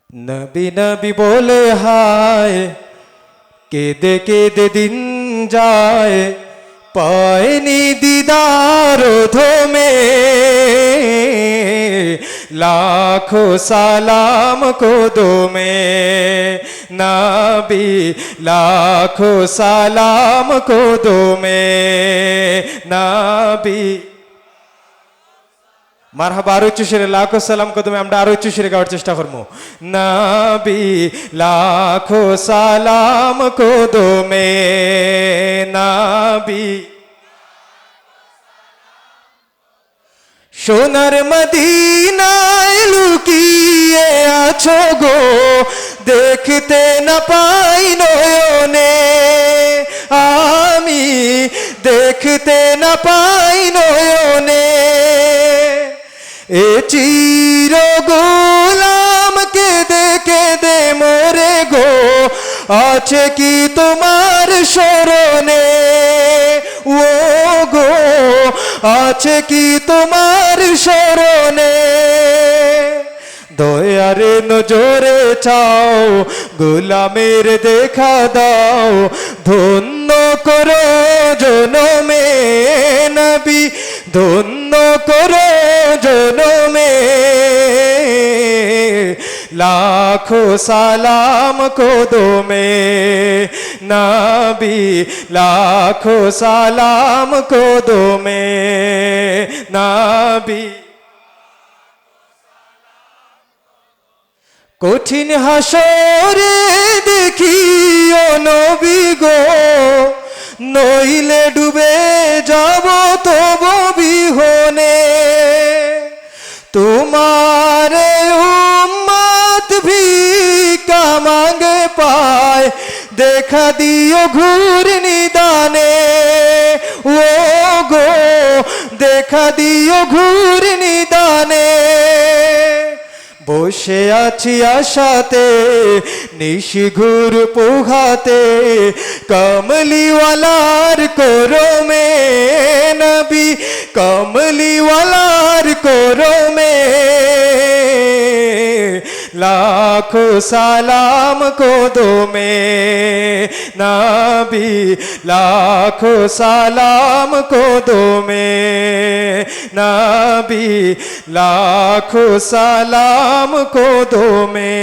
নবী নবী বলে হায়, কেঁদে কেঁদে দিন যায়, পায়নি দিদার ধমে। লাখো সালাম কদমে নবী, লাখো সালাম কদমে নবী। মারহাবা, আরো উচ্চ সুরে লাখো সালাম কদমে। আমরা আরো উচ্চ সুরে গাওয়ার চেষ্টা করবো। নবী লাখো সালাম কদমে নবী। সোনার মদিনায় লুকিয়ে আছো গো, দেখতে না পাই নয়নে আমি, দেখতে না পাই নয়নে। এ চির গোলাম কেঁদে কেঁদে মোরে গো, আছে কি তোমার স্মরণে ও গো, আছে কি তোমার স্মরণে। দয়ারে নজরে চাও, গোলামের দেখা দাও, ধন্য করো জনমে নবী, ধন্য করো জনমে। লাখো সালাম কদমে নবী, লাখো সালাম কদমে নবী। কঠিন হাসরে দেখিও নবী গো, নইলে ডুবে যাব তব বিহনে। তোমার উম্মত ভিক্ষা মাগে পায়, দেখা দিও ঘুর নিদানে ও গো, দেখা দিও ঘুর নিদানে। বসে আছি আশাতে নিশিঘুর পোহাতে, কমলিওয়ালার করমে নবী, কমলিওয়ালার করমে। লাখো সালাম কদমে নবী, লাখো সালাম কদমে নবী, লাখো সালাম কদমে।